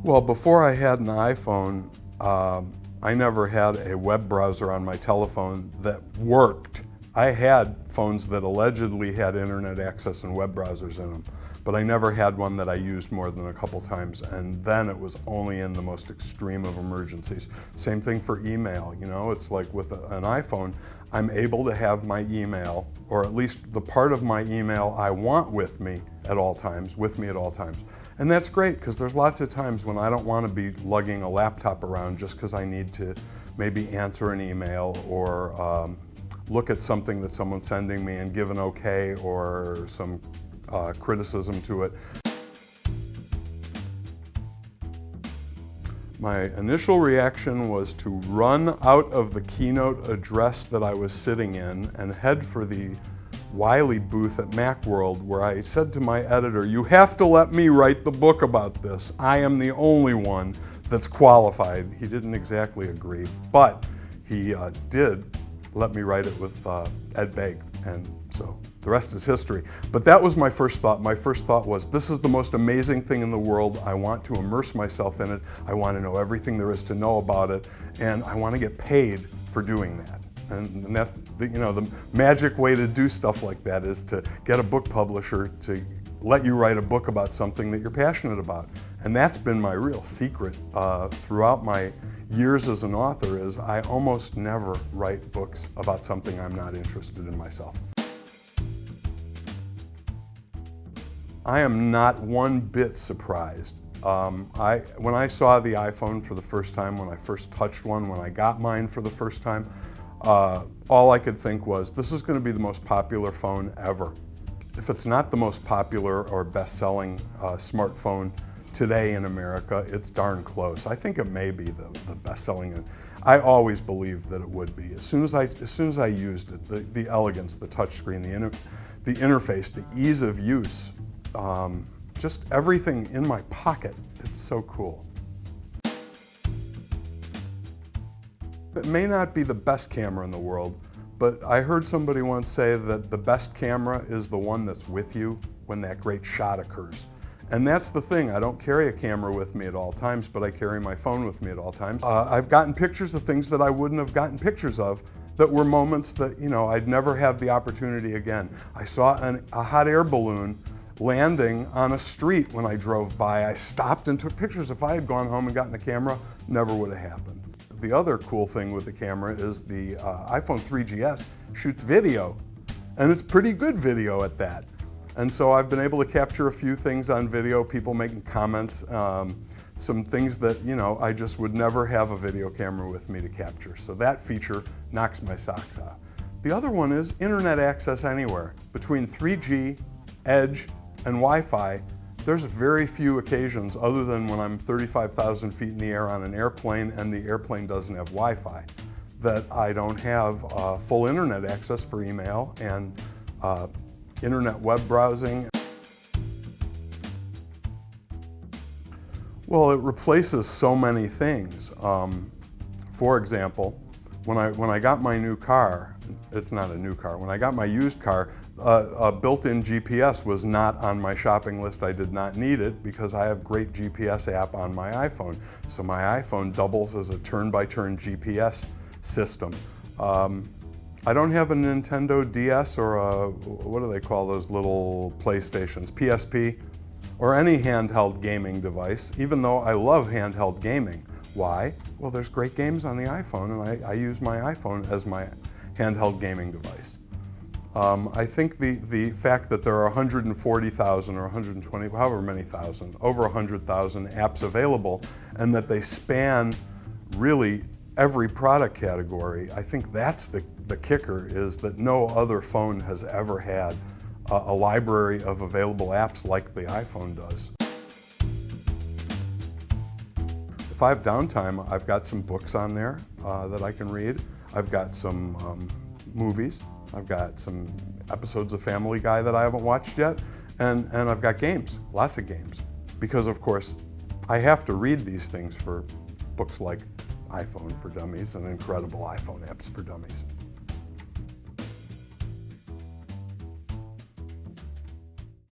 Well, before I had an iPhone, I never had a web browser on my telephone that worked. I had phones that allegedly had internet access and web browsers in them, but I never had one that I used more than a couple times, and then it was only in the most extreme of emergencies. Same thing for email, you know, it's like with an iPhone, I'm able to have my email, or at least the part of my email I want with me at all times. And that's great, because there's lots of times when I don't want to be lugging a laptop around just because I need to maybe answer an email or look at something that someone's sending me and give an okay or some criticism to it. My initial reaction was to run out of the keynote address that I was sitting in and head for the Wiley booth at Macworld, where I said to my editor, "You have to let me write the book about this. I am the only one that's qualified." He didn't exactly agree, but he did let me write it with Ed Begg, and so the rest is history. But that was my first thought. My first thought was, this is the most amazing thing in the world. I want to immerse myself in it. I want to know everything there is to know about it, and I want to get paid for doing that. And that's the magic way to do stuff like that is to get a book publisher to let you write a book about something that you're passionate about. And that's been my real secret throughout my years as an author, is I almost never write books about something I'm not interested in myself. I am not one bit surprised. When I saw the iPhone for the first time, when I first touched one, when I got mine for the first time, all I could think was, this is going to be the most popular phone ever. If it's not the most popular or best-selling smartphone today in America, it's darn close. I think it may be the best-selling. I always believed that it would be. As soon as I used it, the elegance, the touchscreen, the interface, the ease of use, just everything in my pocket, it's so cool. It may not be the best camera in the world, but I heard somebody once say that the best camera is the one that's with you when that great shot occurs. And that's the thing, I don't carry a camera with me at all times, but I carry my phone with me at all times. I've gotten pictures of things that I wouldn't have gotten pictures of that were moments that, I'd never have the opportunity again. I saw a hot air balloon landing on a street when I drove by. I stopped and took pictures. If I had gone home and gotten the camera, never would have happened. The other cool thing with the camera is the iPhone 3GS shoots video, and it's pretty good video at that. And so I've been able to capture a few things on video, people making comments, some things that, I just would never have a video camera with me to capture. So that feature knocks my socks off. The other one is internet access anywhere. Between 3G, Edge, and Wi-Fi, there's very few occasions, other than when I'm 35,000 feet in the air on an airplane and the airplane doesn't have Wi-Fi, that I don't have full internet access for email and internet web browsing. Well, it replaces so many things. For example, when I got my new car, it's not a new car, when I got my used car, a built-in GPS was not on my shopping list. I did not need it because I have great GPS app on my iPhone. So my iPhone doubles as a turn-by-turn GPS system. I don't have a Nintendo DS or a, what do they call those little PlayStations, PSP, or any handheld gaming device, even though I love handheld gaming. Why? Well, there's great games on the iPhone, and I use my iPhone as my handheld gaming device. I think the fact that there are 140,000 or 120, however many thousand, over 100,000 apps available, and that they span really every product category, I think that's the kicker, is that no other phone has ever had a library of available apps like the iPhone does. If I have downtime, I've got some books on there that I can read. I've got some movies. I've got some episodes of Family Guy that I haven't watched yet. And I've got games, lots of games. Because of course, I have to read these things for books like iPhone for Dummies and incredible iPhone apps for Dummies.